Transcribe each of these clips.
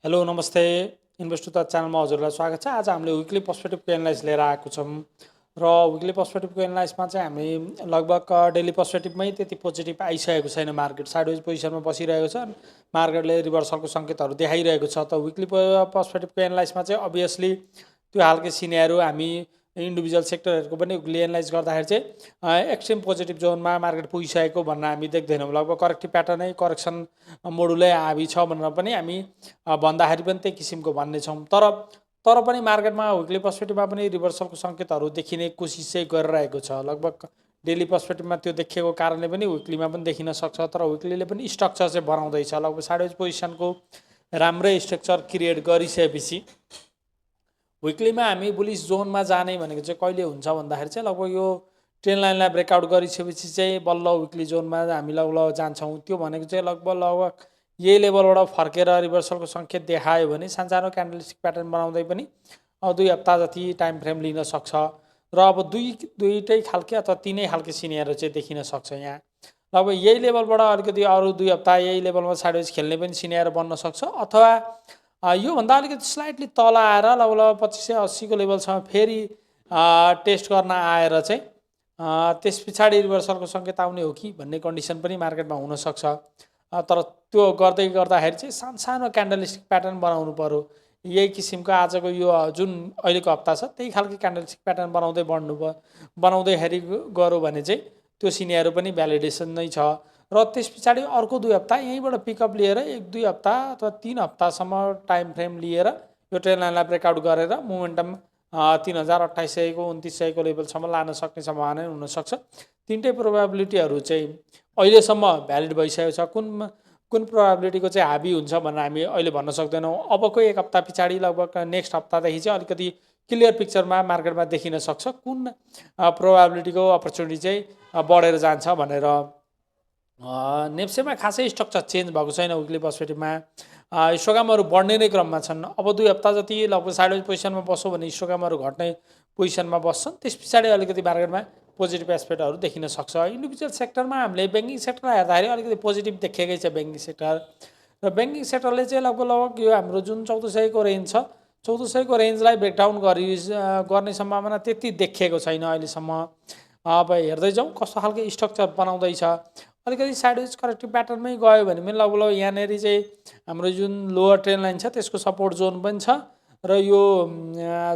Hello नमस्ते invest to the च्यानलमा हजुरलाई स्वागत छ। आज हामीले विकली पर्सपेक्टिभको एनालाइज लिएर आएको छौँ र विकली पर्सपेक्टिभको एनालाइजमा चाहिँ हामी लगभग डेली पर्सपेक्टिभमै त्यति पोजिटिभ आइसकेको छैन। मार्केट साइडवेज पोजिसनमा बसिरहेको छ, मार्केटले रिभर्सलको सङ्केतहरू देखाइरहेको छ। त विकली पर्सपेक्टिभको एनालाइजमा चाहिँ अभियसली त्यो खालको सिनेरियो हामी इन्डिभिजुअल सेक्टरहरूको पनि विकली एनालाइज गर्दाखेरि चाहिँ एक्सट्रिम पोजिटिभ जोनमा मार्केट पुगिसकेको भनेर हामी देख्दैनौँ। लगभग करेक्टिभ प्याटर्नै करेक्सन मोडुलै हाबी छ भनेर पनि हामी भन्दाखेरि पनि त्यही किसिमको भन्नेछौँ। तर पनि मार्केटमा विकली पर्सपेक्टिभमा पनि रिभर्सलको सङ्केतहरू देखिने कोसिस चाहिँ गरिरहेको छ। लगभग डेली पर्सपेक्टिभमा त्यो देखिएको कारणले पनि विकलीमा पनि देखिन सक्छ, तर विकलीले पनि स्ट्रक्चर चाहिँ बनाउँदैछ। लगभग साइडवेज पोजिसनको राम्रै स्ट्रक्चर क्रिएट गरिसकेपछि विकलीमा हामी बुलिस जोनमा जाने भनेको चाहिँ कहिले हुन्छ भन्दाखेरि चाहिँ लगभग यो ट्रेन्ड लाइनलाई ब्रेकआउट गरिसकेपछि चाहिँ बल्ल विकली जोनमा हामी लगभग जान्छौँ। त्यो भनेको चाहिँ लगभग यही लेभलबाट फर्केर रिभर्सलको सङ्केत देखायो भने सानसानो क्यान्डलस्टिक प्याटर्न बनाउँदै पनि 2 हप्ता जति टाइम फ्रेम लिन सक्छ र अब दुईटै खालके अथवा तिनै खालके सिनियर चाहिँ देखिन सक्छ। यहाँ लगभग यही लेभलबाट अलिकति अरू 2 हप्ता यही लेभलमा साइडवेज खेल्ने पनि सिनियर बन्न सक्छ, अथवा योभन्दा अलिकति स्लाइटली तल आएर लगभग 2580 को लेभलसम्म फेरि टेस्ट गर्न आएर चाहिँ त्यस पछाडि रिभर्सलको सङ्केत आउने हो कि भन्ने कन्डिसन पनि मार्केटमा हुनसक्छ। तर त्यो गर्दै गर्दाखेरि चाहिँ सानसानो क्यान्डलस्टिक प्याटर्न बनाउनु पर्यो। यही किसिमको आजको यो जुन अहिलेको हप्ता छ त्यही खालको क्यान्डलस्टिक प्याटर्न बनाउँदैखेरि गऱ्यो भने चाहिँ त्यो सिनियर पनि भ्यालिडेसन नै छ। र त्यस पछाडि अर्को 2 हप्ता यहीँबाट पिकअप लिएर 1-2 हप्ता अथवा 3 हप्तासम्म टाइम फ्रेम लिएर यो ट्रेन्ड लाइनलाई ब्रेकआउट गरेर मोमेन्टम 3200 को 2900 को लेभलसम्म लान सक्ने सम्भावना हुनसक्छ। तिनटै प्रोबेबिलिटीहरू चाहिँ अहिलेसम्म भ्यालिड भइसकेको छ। कुन प्रोबेबिलिटीको चाहिँ हाबी हुन्छ भनेर हामी अहिले भन्न सक्दैनौँ। अबको 1 हप्ता पछाडि लगभग नेक्स्ट हप्तादेखि चाहिँ अलिकति क्लियर पिक्चरमा मार्केटमा देखिन सक्छ कुन प्रोबेबिलिटीको अपर्च्युनिटी चाहिँ बढेर जान्छ भनेर। नेप्सेमा खासै स्ट्रक्चर चेन्ज भएको छैन। विकली पर्सपेक्टिभमा हिस्टोग्रामहरू बढ्ने नै क्रममा छन्। अब 2 हप्ता जति लगभग साइडवेज पोजिसनमा बस्यो भने हिस्टोग्रामहरू घट्ने पोजिसनमा बस्छन्, त्यस पछाडि अलिकति मार्केटमा पोजिटिभ एस्पेक्टहरू देखिन सक्छ। इन्डिभिजुअल सेक्टरमा हामीले ब्याङ्किङ सेक्टर हेर्दाखेरि अलिकति पोजिटिभ देखेकै छ ब्याङ्किङ सेक्टर, र ब्याङ्किङ सेक्टरले चाहिँ लगभग यो हाम्रो जुन 1400 को रेन्ज छ 1400 को रेन्जलाई ब्रेकडाउन गर्ने सम्भावना त्यति देखिएको छैन अहिलेसम्म। अब हेर्दै जाउँ कस्तो खालको स्ट्रक्चर बनाउँदैछ। अलिकति साइडवेज करेक्टिभ प्याटर्नमै गयो भने पनि लगभग यहाँनिर चाहिँ हाम्रो जुन लोवर ट्रेन्ड लाइन छ त्यसको सपोर्ट जोन पनि छ, र यो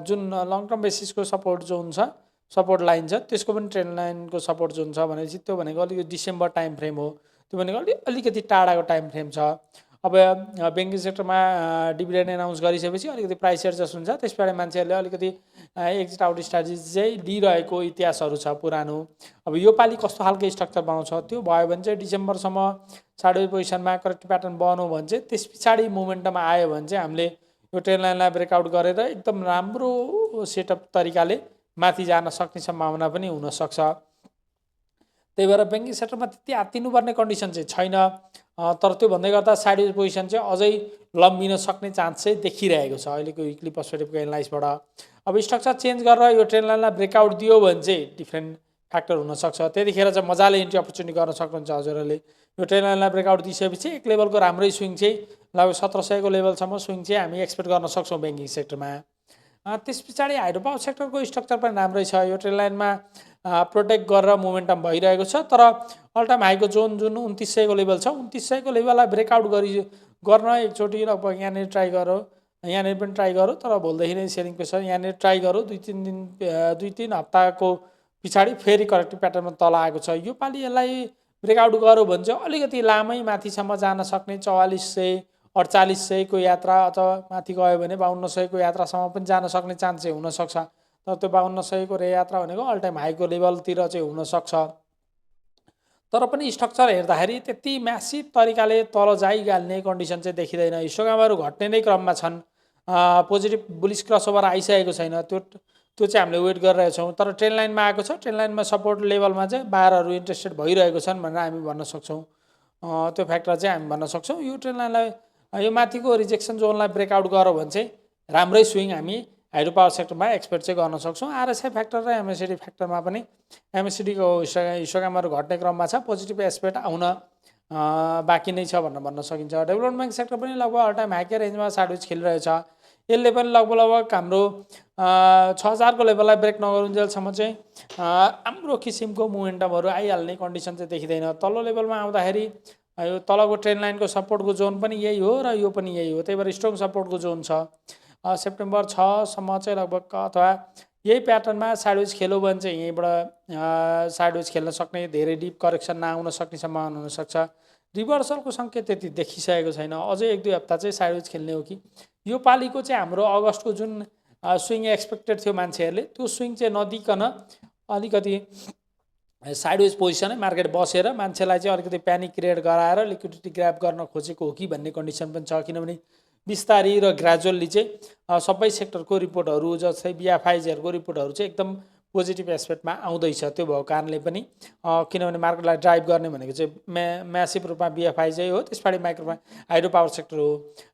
जुन लङ टर्म बेसिसको सपोर्ट जोन छ, सपोर्ट लाइन छ, त्यसको पनि ट्रेन्ड लाइनको सपोर्ट जोन छ भनेपछि त्यो भनेको अलिकति डिसेम्बर टाइम फ्रेम हो। त्यो भनेको अलिकति टाढाको टाइम फ्रेम छ। अब ब्याङ्किङ सेक्टरमा डिभिडेन्ड एनाउन्स गरिसकेपछि अलिकति प्राइस एडजस्ट हुन्छ, त्यस पछाडि मान्छेहरूले अलिकति एक्जिट आउट स्ट्राटेजी चाहिँ लिइरहेको इतिहासहरू छ पुरानो। अब यो पालि कस्तो खालको स्ट्रक्चर बनाउँछ त्यो भयो भने चाहिँ डिसेम्बरसम्म साइडवेज पोजिसनमा करेक्टिभ प्याटर्न बनाउँ भने चाहिँ त्यस पछाडि मोमेन्टम आयो भने चाहिँ हामीले यो ट्रेन्ड लाइनलाई ब्रेकआउट गरेर एकदम राम्रो सेटअप तरिकाले माथि जान सक्ने सम्भावना पनि हुनसक्छ। त्यही भएर ब्याङ्किङ सेक्टरमा त्यति आत्तिनुपर्ने कन्डिसन चाहिँ छैन, तर त्यो भन्दै गर्दा साइडवेज पोजिसन चाहिँ अझै लम्बिन सक्ने चान्स चाहिँ देखिरहेको छ अहिलेको विकली पर्सपेक्टिभको एनालाइजबाट। अब स्ट्रक्चर चेन्ज गरेर यो ट्रेन्ड लाइनलाई ब्रेकआउट दियो भने चाहिँ डिफ्रेन्ट फ्याक्टर हुनसक्छ। त्यतिखेर चाहिँ मजाले इन्ट्री अपर्च्युनिटी गर्न सक्नुहुन्छ हजुरहरूले। यो ट्रेन्ड लाइनलाई ब्रेकआउट दिइसकेपछि एक लेभलको राम्रै स्विङ चाहिँ लगभग 1700 को लेभलसम्म स्विङ चाहिँ हामी एक्सपेक्ट गर्न सक्छौँ ब्याङ्किङ सेक्टरमा। त्यस पछाडि हाइड्रो पावर सेक्टरको स्ट्रक्चर पनि राम्रै छ। यो ट्रेन्ड लाइनमा प्रोटेक्ट गरेर मोमेन्टम भइरहेको छ, तर अल टाइम हाईको जोन जुन 2900 को लेभल छ 2900 को लेभललाई ब्रेकआउट गर्न एकचोटि लगभग यहाँनिर ट्राई गरौँ, यहाँनिर पनि ट्राई गरौँ, तर भोलिदेखि नै सेलिङ प्रेसर यहाँनिर ट्राई गरौँ। 2-3 हप्ताको पछाडि फेरि करेक्टिभ प्याटर्नमा तल आएको छ। यो पालि यसलाई ब्रेकआउट गऱ्यो भने चाहिँ अलिकति लामै माथिसम्म जान सक्ने 4400 4800 को यात्रा, अथवा माथि गयो भने 5200 को यात्रासम्म पनि जान सक्ने चान्स चाहिँ हुनसक्छ। तर त्यो 5200 को यात्रा भनेको अल टाइम हाईको लेभलतिर चाहिँ हुनसक्छ। तर पनि स्ट्रक्चर हेर्दाखेरि त्यति म्यासिभ तरिकाले तल जाइहाल्ने कन्डिसन चाहिँ देखिँदैन। हिस्टोग्रामहरू घट्ने नै क्रममा छन्, पोजिटिभ बुलिस क्रसओभर आइसकेको छैन। त्यो चाहिँ हामीले वेट गरिरहेछौँ। तर ट्रेन्ड लाइनमा आएको छ, ट्रेन्ड लाइनमा सपोर्ट लेभलमा चाहिँ बायरहरू इन्ट्रेस्टेड भइरहेको छन् भनेर हामी भन्न सक्छौँ। त्यो फ्याक्टर चाहिँ हामी भन्न सक्छौँ। यो ट्रेन्ड लाइनलाई यो माथिको रिजेक्सन जोनलाई ब्रेकआउट गऱ्यो भने चाहिँ राम्रै स्विङ हामी हाइड्रो पावर सेक्टरमा एक्सपेक्ट चाहिँ गर्न सक्छौँ। आरएसआई फ्याक्टर र एमएसडी फ्याक्टरमा पनि एमएसडीको हिस्टोग्रामहरू घट्ने क्रममा छ, पोजिटिभ एस्पेक्ट आउन बाँकी नै छ भन्न सकिन्छ। डेभलपमेन्ट सेक्टर पनि लगभग अल टाइम हाईकै रेन्जमा साइडवेज खेलिरहेछ। यसले पनि लगभग हाम्रो 6000 को लेभललाई ब्रेक नगरुन्जेलसम्म चाहिँ राम्रो किसिमको मोमेन्टमहरू आइहाल्ने कन्डिसन चाहिँ देखिँदैन। तल्लो लेभलमा आउँदाखेरि यो तलको ट्रेन लाइनको सपोर्टको जोन पनि यही हो र यो पनि यही हो, त्यही भएर स्ट्रङ सपोर्टको जोन छ। सेप्टेम्बर 6 सम्म चाहिँ लगभग अथवा यही प्याटर्नमा साइडवेज खेल्यो भने चाहिँ यहीँबाट साइडवेज खेल्न सक्ने, धेरै डिप करेक्सन नआउन सक्ने सम्भावना हुनसक्छ। रिभर्सलको सङ्केत त्यति देखिसकेको छैन, अझै 1-2 हप्ता चाहिँ साइडवेज खेल्ने हो कि। यो पालिको चाहिँ हाम्रो अगस्तको जुन स्विङ एक्सपेक्टेड थियो मान्छेहरूले, त्यो स्विङ चाहिँ नदिकन अलिकति साइडवेज पोजिसनै मार्केट बसेर मान्छेलाई चाहिँ अलिकति प्यानिक क्रिएट गराएर लिक्विडिटी ग्राब गर्न खोजेको हो कि भन्ने कन्डिसन पनि छ। किनभने बिस्तारी र ग्रेजुअल्ली चाहिँ सबै सेक्टरको रिपोर्टहरू जस्तै बिएफआइजहरूको रिपोर्टहरू चाहिँ एकदम पोजिटिभ एस्पेक्टमा आउँदैछ। त्यो भएको कारणले पनि किनभने मार्केटलाई ड्राइभ गर्ने भनेको चाहिँ म्यासिभ रूपमा बिएफआइजै हो, त्यसपछि माइक्रोमा हाइड्रो पावर सेक्टर हो।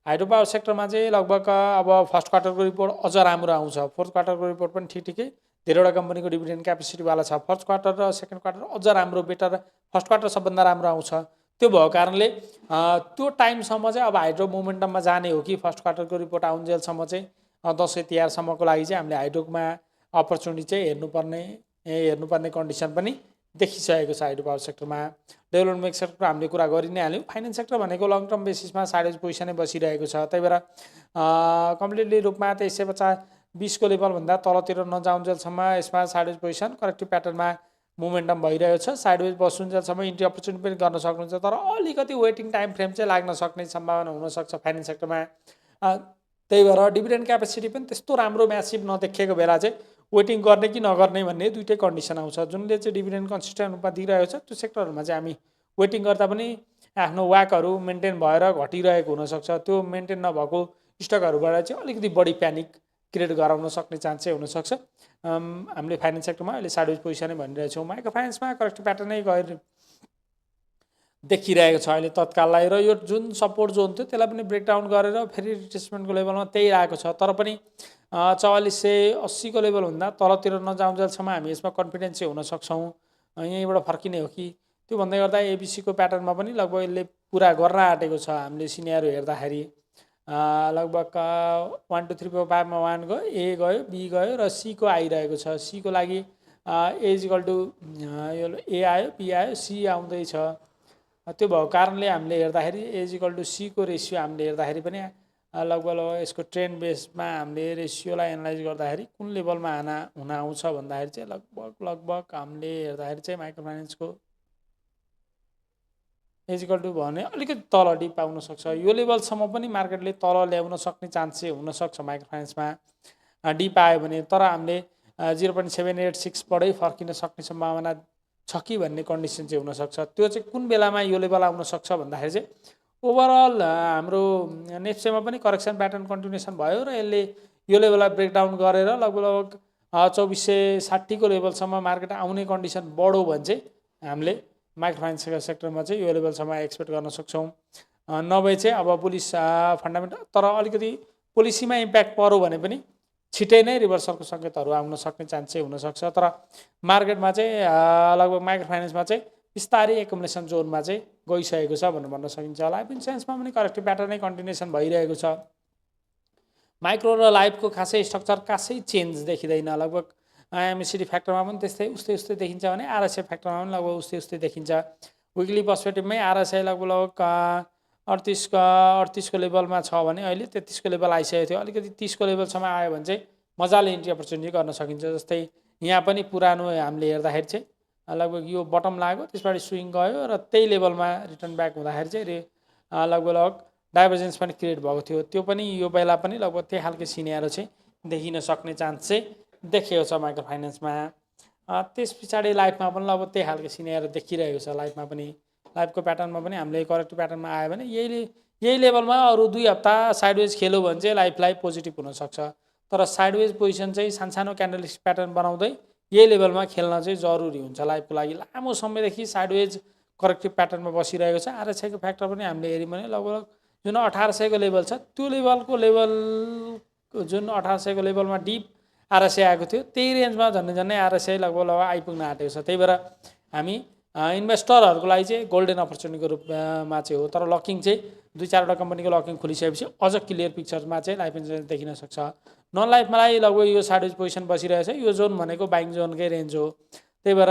हाइड्रो पावर सेक्टरमा चाहिँ लगभग अब फर्स्ट क्वार्टरको रिपोर्ट अझ राम्रो आउँछ, फोर्थ क्वार्टरको रिपोर्ट पनि ठिकै धेरैवटा कम्पनीको डिभिडेन्ड क्यापेसिटीवाला छ। फर्स्ट क्वार्टर र सेकेन्ड क्वार्टर अझ राम्रो बेटर, फर्स्ट क्वार्टर सबभन्दा राम्रो आउँछ। त्यो भएको कारणले त्यो टाइमसम्म चाहिँ अब हाइड्रो मोमेन्टममा जाने हो कि फर्स्ट क्वार्टरको रिपोर्ट आउन्जेलसम्म चाहिँ दसैँ तिहारसम्मको लागि चाहिँ हामीले हाइड्रोमा अपर्च्युनिटी चाहिँ हेर्नुपर्ने कन्डिसन पनि देखिसकेको छ हाइड्रो पावर सेक्टरमा। डेभलपमेन्ट सेक्टरको हामीले कुरा गरि नै हाल्यौँ। फाइनेन्स सेक्टर भनेको लङ टर्म बेसिसमा साइडवेज पोजिसनै बसिरहेको छ, त्यही भएर कम्प्लिटली रूपमा 2350 को लेभलभन्दा तलतिर नजाउन्जेलसम्म यसमा साइडवेज पोजिसन करेक्टिभ प्याटर्नमा मोमेन्टम भइरहेको छ। साइडवेज बसुन्जेलसम्म इन्ट्री अपर्च्युनिटी पनि गर्न सक्नुहुन्छ, तर अलिकति वेटिङ टाइम फ्रेम चाहिँ लाग्न सक्ने सम्भावना हुनसक्छ फाइनेन्स सेक्टरमा। त्यही भएर डिभिडेन्ड क्यापेसिटी पनि त्यस्तो राम्रो म्यासिभ नदेखिएको बेला चाहिँ वेटिङ गर्ने कि नगर्ने भन्ने दुईटै कन्डिसन आउँछ। जुनले चाहिँ डिभिडेन्ड कन्सिस्टेन्ट रूपमा दिइरहेको छ त्यो सेक्टरहरूमा चाहिँ हामी वेटिङ गर्दा पनि आफ्नो वाकहरू मेन्टेन भएर घटिरहेको हुनसक्छ। त्यो मेन्टेन नभएको स्टकहरूबाट चाहिँ अलिकति बढी प्यानिक क्रिएट गराउन सक्ने चान्स चाहिँ हुनसक्छ। हामीले फाइनेन्स सेक्टरमा अहिले साइडवेज पोजिसनै भनिरहेछौँ। माइक्रो फाइनेन्समा करेक्टिभ प्याटर्नै गएर देखिरहेको छ अहिले तत्काललाई, र यो जुन सपोर्ट जोन थियो त्यसलाई पनि ब्रेकडाउन गरेर फेरि रिट्रेसमेन्टको लेभलमा त्यही आएको छ। तर पनि 4480 को लेभलभन्दा तलतिर नजाउन्जेलसम्म हामी यसमा कन्फिडेन्स चाहिँ हुन सक्छौँ। यहीँबाट फर्किने हो कि। त्यो भन्दै गर्दा एबिसीको प्याटर्नमा पनि लगभग यसले पुरा गर्न आँटेको छ। हामीले सिनियर हेर्दाखेरि लगभग 1 2 3 4 5 मा 1 गयो, ए गयो, बी गयो र सी को आइरहेको छ। सी को लागि ए इक्वल टु यो ए आयो, बी आयो, सी आउँदैछ। त्यो भएको कारणले हामीले हेर्दाखेरि ए इक्वल टु सी को रेसियो हामीले हेर्दाखेरि पनि लगभग यसको ट्रेन्ड बेसमा हामीले रेसियोलाई एनालाइज गर्दाखेरि कुन लेभलमा हुन आउँछ भन्दाखेरि चाहिँ लगभग हामीले हेर्दाखेरि चाहिँ माइक्रो फाइनेन्सको इक्वल टु भने अलिकति तल डिप आउन सक्छ। यो लेभलसम्म पनि मार्केटले तल ल्याउन सक्ने चान्स चाहिँ हुनसक्छ माइक्रो फाइनेन्समा डिप आयो भने। तर हामीले 0.786 बाटै फर्किन सक्ने सम्भावना छ कि भन्ने कन्डिसन चाहिँ हुनसक्छ। त्यो चाहिँ कुन बेलामा यो लेभल आउन सक्छ भन्दाखेरि चाहिँ ओभरअल हाम्रो नेप्सेमा पनि करेक्सन प्याटर्न कन्टिन्युसन भयो र यसले यो लेभललाई ब्रेकडाउन गरेर लगभग 2460 को लेभलसम्म मार्केट आउने कन्डिसन बढो भने चाहिँ हामीले माइक्रो फाइनेन्स सेक्टरमा चाहिँ यो लेभलसम्म एक्सपेक्ट गर्न सक्छौँ। नभए चाहिँ अब पुलिस फन्डामेन्टल तर अलिकति पोलिसीमा इम्प्याक्ट पर्यो भने पनि छिटै नै रिभर्सलको सङ्केतहरू आउन सक्ने चान्स चाहिँ हुनसक्छ। तर मार्केटमा चाहिँ लगभग माइक्रो फाइनेन्समा चाहिँ बिस्तारै एकुमुलेसन जोनमा चाहिँ गइसकेको छ भन्न सकिन्छ। लाइफ इन्सुरेन्समा पनि करेक्टिभ प्याटर्नै कन्टिन्युसन भइरहेको छ। माइक्रो र लाइफको खासै स्ट्रक्चर खासै चेन्ज देखिँदैन। लगभग एमएससिडी फ्याक्टरमा पनि उस्तै देखिन्छ भने आरएसआई फ्याक्टरमा पनि लगभग उस्तै देखिन्छ। विकली पर्सपेक्टिभमै आरएसआई लगभग 38 को लेभलमा छ भने अहिले 33 को लेभल आइसकेको थियो। अलिकति 30 को लेभलसम्म आयो भने चाहिँ मजाले इन्ट्री अपर्च्युनिटी गर्न सकिन्छ। जस्तै यहाँ पनि पुरानो हामीले हेर्दाखेरि चाहिँ लगभग यो बटम लाग्यो, त्यसबाट स्विङ गयो र त्यही लेभलमा रिटर्न ब्याक हुँदाखेरि चाहिँ लगभग डाइभर्जेन्स पनि क्रिएट भएको थियो। त्यो पनि यो बेला पनि लगभग त्यही खालको सिनेरियो चाहिँ देखिन सक्ने चान्स चाहिँ देखिएको छ माइक्रो फाइनेन्समा। त्यस पछाडि लाइफमा पनि लगभग त्यही खालको सिनेरियो देखिरहेको छ। लाइफमा पनि लाइफको प्याटर्नमा पनि हामीले करेक्टिभ प्याटर्नमा आयो भने यही लेभलमा अरू 2 हप्ता साइडवेज खेल्यो भने चाहिँ लाइफलाई पोजिटिभ हुनसक्छ। तर साइडवेज पोजिसन चाहिँ सानो क्यान्डलस्टिक प्याटर्न बनाउँदै यही लेभलमा खेल्न चाहिँ जरुरी हुन्छ लाइफको लागि। लामो समयदेखि साइडवेज करेक्टिभ प्याटर्नमा बसिरहेको छ। आरएसआईको फ्याक्टर पनि हामीले हेऱ्यौँ भने लगभग जुन 1800 को लेभल छ त्यो लेभल जुन 1800 को लेभलमा डिप आरएसआई आएको थियो त्यही रेन्जमा झन्डै आरएसआई लगभग आइपुग्न आँटेको छ। त्यही भएर हामी इन्भेस्टरहरूको लागि चाहिँ गोल्डन अपर्च्युनिटीको रूपमा चाहिँ हो। तर लकिङ चाहिँ 2-4वटा कम्पनीको लकिङ खोलिसकेपछि अझ क्लियर पिक्चरमा चाहिँ लाइफ इन्सुरेन्स देखिन सक्छ। नन लाइफमालाई लगभग यो साइडवेज पोजिसन बसिरहेछ। यो जोन भनेको बाइङ जोनकै रेन्ज हो। त्यही भएर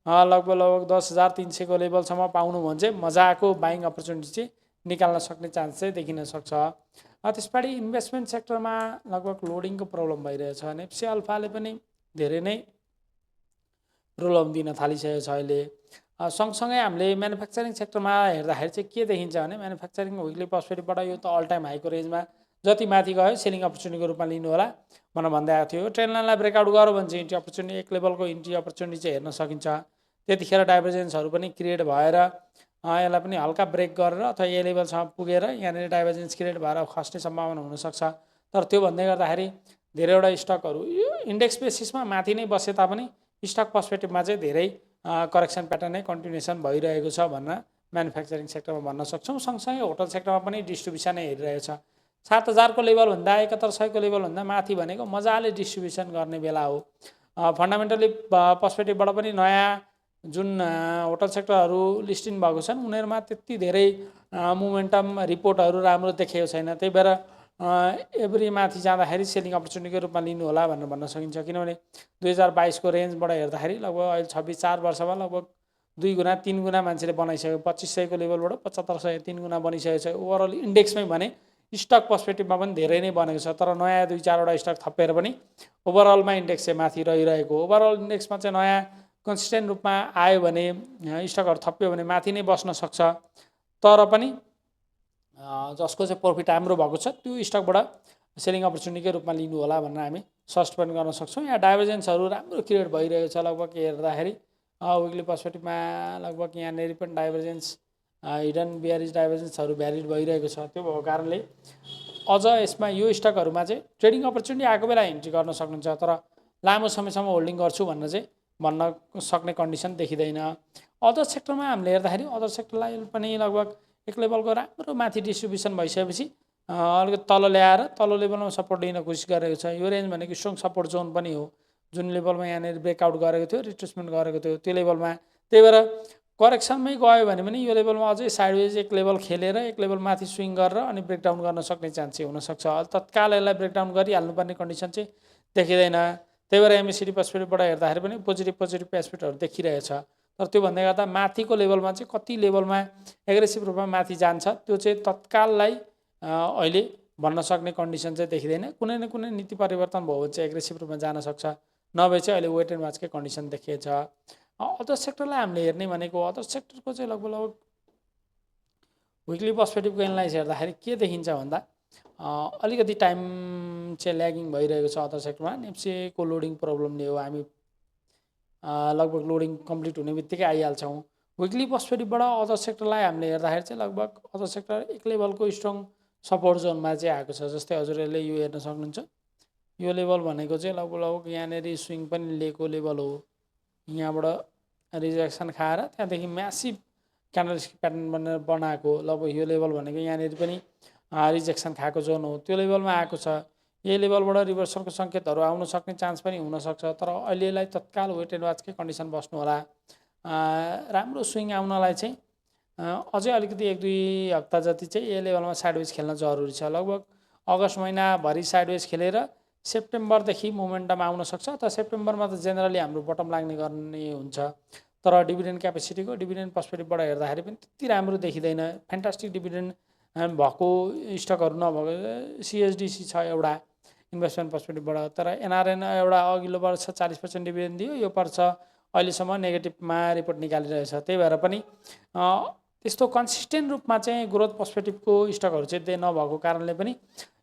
लगभग 10,300को लेभलसम्म पाउनु भने चाहिँ मजाको बाइङ अपर्च्युनिटी चाहिँ निकाल्न सक्ने चान्स चाहिँ देखिन सक्छ। त्यसपछि इन्भेस्टमेन्ट सेक्टरमा लगभग लोडिङको प्रब्लम भइरहेछ। नेप्सी अल्फाले पनि धेरै नै प्रब्लम दिन थालिसकेको छ अहिले। सँगसँगै हामीले म्यानुफ्याक्चरिङ सेक्टरमा हेर्दाखेरि चाहिँ के देखिन्छ भने म्यानुफ्याक्चरिङ विकली पर्सपेक्टिभबाट यो त अल टाइम हाईको रेन्जमा जति माथि गयो सेलिङ अपर्च्युनिटीको रूपमा लिनु होला भनेर भन्दै आएको थियो। ट्रेन्ड लाइनलाई ब्रेकआउट गर्यो भने चाहिँ इन्ट्री अपर्च्युनिटी एक लेभलको इन्ट्री अपर्च्युनिटी चाहिँ हेर्न सकिन्छ। त्यतिखेर डाइभर्जेन्सहरू पनि क्रिएट भएर यसलाई पनि हल्का ब्रेक गरेर अथवा ए लेभलसम्म पुगेर यहाँनिर डाइभर्जेन्स क्रिएट भएर खस्ने सम्भावना हुनसक्छ। तर त्यो भन्दै गर्दाखेरि धेरैवटा स्टकहरू यो इन्डेक्स बेसिसमा माथि नै बसे तापनि स्टक पर्सपेक्टिभमा चाहिँ धेरै करेक्सन प्याटर्न नै कन्टिन्युसन भइरहेको छ भनेर म्यानुफ्याक्चरिङ सेक्टरमा भन्न सक्छौँ। सँगसँगै होटल सेक्टरमा पनि डिस्ट्रिब्युसन नै हेरिरहेको छ। 7,000को लेभलभन्दा 7100को लेभलभन्दा माथि भनेको मजाले डिस्ट्रिब्युसन गर्ने बेला हो। फन्डामेन्टली पर्सपेक्टिभबाट पनि नयाँ जुन होटल सेक्टरहरू लिस्टिङ भएको छन् उनीहरूमा त्यति धेरै मोमेन्टम रिपोर्टहरू राम्रो देखेको छैन। त्यही भएर एभ्री माथि जाँदाखेरि सेलिङ अपर्च्युनिटीको रूपमा लिनु होला भनेर भन्न सकिन्छ। किनभने 2022को रेन्जबाट हेर्दाखेरि लगभग अहिले 4 वर्षमा लगभग 2 गुणा 3 गुणा मान्छेले बनाइसक्यो। 2500को लेभलबाट 7500 3 गुणा बनिसकेको छ। ओभरअल इन्डेक्समै भने स्टक पर्सपेक्टिभमा पनि धेरै नै बनेको छ। तर नयाँ 2-4वटा स्टक थपेर पनि ओभरअलमा इन्डेक्स चाहिँ माथि रहिरहेको। ओभरअल इन्डेक्समा चाहिँ नयाँ कन्सिस्टेन्ट रूपमा आयो भने स्टकहरू थप्यो भने माथि नै बस्न सक्छ। तर पनि जसको चाहिँ प्रफिट राम्रो भएको छ त्यो स्टकबाट सेलिङ अपर्च्युनिटीकै रूपमा लिनु होला भनेर हामी सजेस्ट पनि गर्न सक्छौँ। यहाँ डाइभर्जेन्सहरू राम्रो क्रिएट भइरहेको छ। लगभग हेर्दाखेरि विकली पर्सपेक्टिभमा लगभग यहाँनिर पनि डाइभर्जेन्स हिडन बियरिज डाइभर्जेन्सहरू भ्यालिड भइरहेको छ। त्यो भएको कारणले अझ यसमा यो स्टकहरूमा चाहिँ ट्रेडिङ अपर्च्युनिटी आएको बेला इन्ट्री गर्न सक्नुहुन्छ। तर लामो समयसम्म होल्डिङ गर्छु भनेर चाहिँ भन्न सक्ने कन्डिसन देखिँदैन। अदर सेक्टरमा हामीले हेर्दाखेरि अदर सेक्टरलाई पनि लगभग एक लेभलको राम्रो माथि डिस्ट्रिब्युसन भइसकेपछि अलिकति तल ल्याएर तल लेभलमा सपोर्ट लिन कोसिस गरेको छ। यो रेन्ज भनेको स्ट्रङ सपोर्ट जोन पनि हो। जुन लेभलमा यहाँनिर ब्रेकआउट गरेको थियो रिट्रेसमेन्ट गरेको थियो त्यो लेभलमा। त्यही भएर करेक्सनमै गयो भने पनि यो लेभलमा अझै साइडवेज एक लेभल खेलेर एक लेभल माथि स्विङ गरेर अनि ब्रेकडाउन गर्न सक्ने चान्स चाहिँ हुनसक्छ। तत्काल यसलाई ब्रेकडाउन गरिहाल्नुपर्ने कन्डिसन चाहिँ देखिँदैन। त्यही भएर एमएसिडी पर्सपेक्टिभबाट हेर्दाखेरि पनि पोजिटिभ एस्पेक्टहरू देखिरहेछ। तर त्यो भन्दै गर्दा माथिको लेभलमा चाहिँ कति लेभलमा एग्रेसिभ रूपमा माथि जान्छ त्यो चाहिँ तत्काललाई अहिले भन्न सक्ने कन्डिसन चाहिँ देखिँदैन। कुनै न कुनै नीति परिवर्तन भयो भने चाहिँ एग्रेसिभ रूपमा जान सक्छ। नभए चाहिँ अहिले वेट एन्ड वाचकै कन्डिसन देखिएछ। अदर सेक्टरलाई हामीले हेर्ने भनेको अदर सेक्टरको चाहिँ लगभग विकली पर्सपेक्टिभको एनालाइज हेर्दाखेरि के देखिन्छ भन्दा अलिकति टाइम चाहिँ ल्यागिङ भइरहेको छ अदर सेक्टरमा। नेप्सीको लोडिङ प्रब्लमले हो। हामी लगभग लोडिङ कम्प्लिट हुने बित्तिकै आइहाल्छौँ। विकली पर्सपेक्टिभबाट अदर सेक्टरलाई हामीले हेर्दाखेरि चाहिँ लगभग अदर सेक्टर एक लेभलको स्ट्रङ सपोर्ट जोनमा चाहिँ आएको छ। जस्तै हजुरहरूले यो हेर्न सक्नुहुन्छ। यो लेभल भनेको चाहिँ लगभग यहाँनिर स्विङ पनि लिएको लेभल हो। यहाँबाट रिजेक्सन खाएर त्यहाँदेखि म्यासिभ क्यान्डलस्टिक प्याटर्न बनाएको लगभग यो लेभल भनेको यहाँनिर पनि रिजेक्सन खाएको जोन हो। त्यो लेभलमा आएको छ। यही लेभलबाट रिभर्सलको सङ्केतहरू आउन सक्ने चान्स पनि हुनसक्छ। तर अहिलेलाई तत्काल वेट एन्ड वाचकै कन्डिसन बस्नु होला। राम्रो स्विङ आउनलाई चाहिँ अझै अलिकति 1-2 हप्ता जति चाहिँ यही लेभलमा साइडवेज खेल्न जरुरी छ। लगभग अगस्त महिनाभरि साइडवेज खेलेर सेप्टेम्बरदेखि मोमेन्टम आउन सक्छ। त सेप्टेम्बरमा त जेनरली हाम्रो बटम लाग्ने गर्ने हुन्छ। तर डिभिडेन्ड क्यापेसिटीको डिभिडेन्ड पर्सपेक्टिभबाट हेर्दाखेरि पनि त्यति राम्रो देखिँदैन। फ्यान्टास्टिक डिभिडेन्ड भएको स्टकहरू नभएको सिएसडिसी छ एउटा इन्भेस्टमेन्ट पर्सपेक्टिभबाट। तर एनआरएन एउटा अघिल्लो वर्ष 40% डिभिडेन्ड दियो। यो वर्ष अहिलेसम्म नेगेटिभमा रिपोर्ट निकालिरहेछ। त्यही भएर पनि त्यस्तो कन्सिस्टेन्ट रूपमा चाहिँ ग्रोथ पर्सपेक्टिभको स्टकहरू चाहिँ नभएको कारणले पनि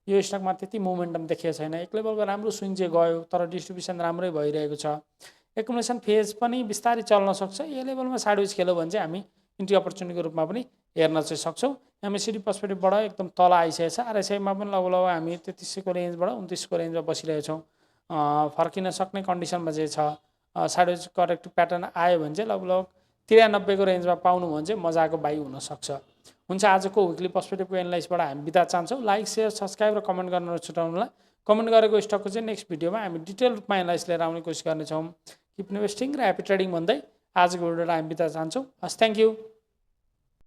यो स्टकमा त्यति मोमेन्टम देखिएको छैन। एक लेभलको राम्रो स्विङ चाहिँ गयो तर डिस्ट्रिब्युसन राम्रै भइरहेको छ। एकुमुलेसन फेज पनि बिस्तारै चल्न सक्छ। यो लेभलमा साइडवेज खेल्यो भने चाहिँ हामी इन्ट्री अपर्च्युनिटीको रूपमा पनि हेर्न चाहिँ सक्छौँ। एमएसिडी पर्सपेक्टिभबाट एकदम तल आइसकेको छ। आरएसआईमा पनि लगभग हामी 3300को रेन्जबाट 2900को रेन्जमा बसिरहेछौँ। फर्किन सक्ने कन्डिसनमा चाहिँ छ। साइडवेज करेक्टिभ प्याटर्न आयो भने चाहिँ लगभग 93को रेन्जमा पाउनु भने चाहिँ मजाको बाई हुनसक्छ। हुन्छ, आजको विकली पर्सपेक्टिभको एनालाइजबाट हामी बिदा चाहन्छौँ। लाइक सेयर सब्सक्राइब र कमेन्ट गर्न नछुटाउनुहोला। कमेन्ट गरेको स्टकको चाहिँ नेक्स्ट भिडियोमा हामी डिटेल रूपमा एनालाइज लिएर आउने कोसिस गर्नेछौँ। किप इन्भेस्टिङ र ह्यापी ट्रेडिङ भन्दै आजको भिडियोलाई हामी बिता चाहन्छौँ। हस्, थ्याङ्क यू।